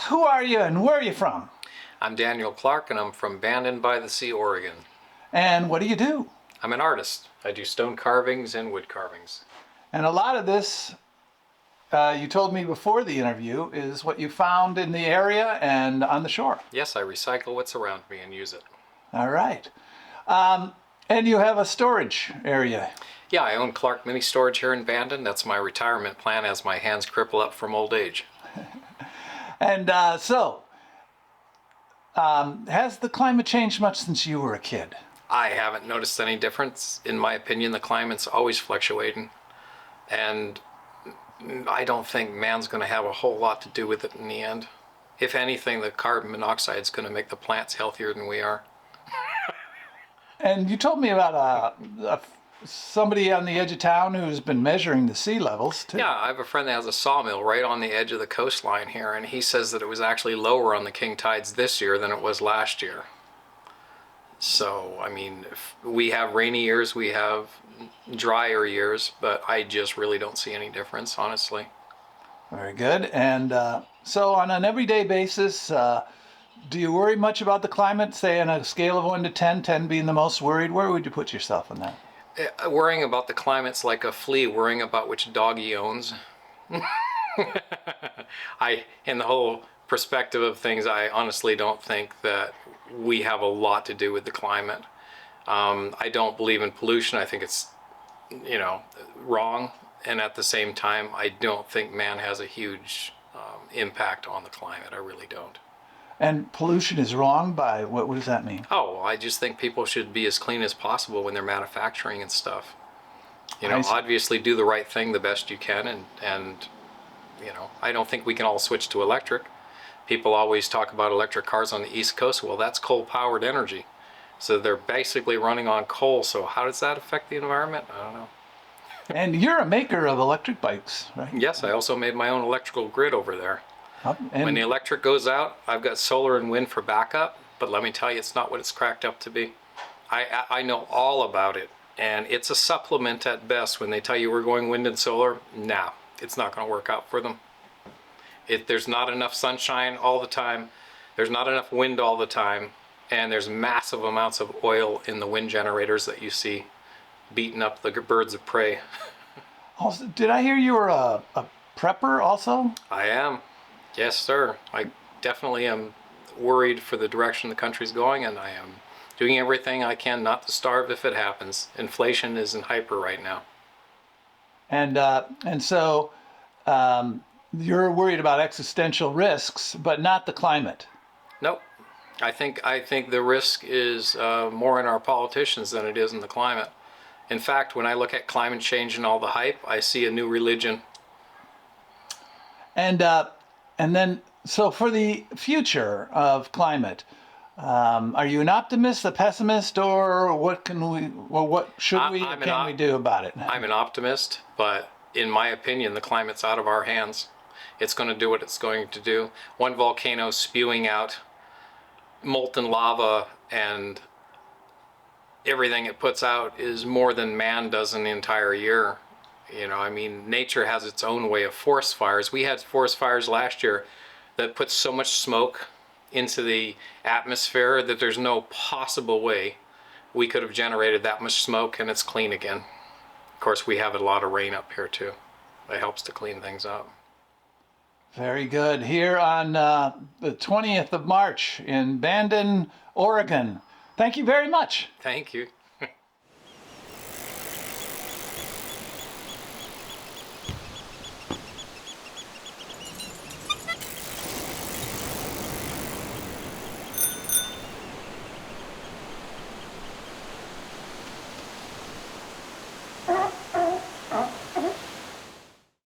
Who are you and where are you from? I'm Daniel Clark and I'm from Bandon by the Sea, Oregon. And what do you do? I'm an artist. I do stone carvings and wood carvings. And a lot of this, you told me before the interview, is what you found in the area and on the shore. Yes, I recycle what's around me and use it. All right. And you have a storage area. Yeah, I own Clark Mini Storage here in Bandon. That's my retirement plan as my hands cripple up from old age. And has the climate changed much since you were a kid? I haven't noticed any difference. In my opinion, the climate's always fluctuating. And I don't think man's going to have a whole lot to do with it in the end. If anything, the carbon monoxide is going to make the plants healthier than we are. And you told me about somebody on the edge of town who's been measuring the sea levels too. Yeah, I have a friend that has a sawmill right on the edge of the coastline here, and he says that it was actually lower on the king tides this year than it was last year. So, I mean, if we have rainy years, we have drier years, but I just really don't see any difference, honestly. Very good. And so on an everyday basis, do you worry much about the climate, say on a scale of 1 to 10, 10 being the most worried? Where would you put yourself in that? Worrying about the climate's like a flea worrying about which dog he owns. In the whole perspective of things, I honestly don't think that we have a lot to do with the climate. I don't believe in pollution. I think it's, wrong. And at the same time, I don't think man has a huge impact on the climate. I really don't. And pollution is wrong by, what does that mean? Oh, I just think people should be as clean as possible when they're manufacturing and stuff. Obviously do the right thing the best you can, and I don't think we can all switch to electric. People always talk about electric cars on the East Coast. Well, that's coal-powered energy. So they're basically running on coal. So how does that affect the environment? I don't know. And you're a maker of electric bikes, right? Yes, I also made my own electrical grid over there. And when the electric goes out, I've got solar and wind for backup, but let me tell you, it's not what it's cracked up to be. I know all about it, and it's a supplement at best. When they tell you we're going wind and solar, nah, it's not going to work out for them. There's not enough sunshine all the time, there's not enough wind all the time, and there's massive amounts of oil in the wind generators that you see beating up the birds of prey. Also, did I hear you were a prepper also? I am. Yes, sir. I definitely am worried for the direction the country's going, and I am doing everything I can not to starve if it happens. Inflation is in hyper right now. And so you're worried about existential risks, but not the climate. Nope. I think the risk is more in our politicians than it is in the climate. In fact, when I look at climate change and all the hype, I see a new religion. And then, so for the future of climate, are you an optimist, a pessimist, or what can we do about it? I'm an optimist, but in my opinion, the climate's out of our hands. It's going to do what it's going to do. One volcano spewing out molten lava and everything it puts out is more than man does in the entire year. Nature has its own way of forest fires. We had forest fires last year that put so much smoke into the atmosphere that there's no possible way we could have generated that much smoke and it's clean again. Of course, we have a lot of rain up here too. It helps to clean things up. Very good. Here on the 20th of March in Bandon, Oregon. Thank you very much. Thank you.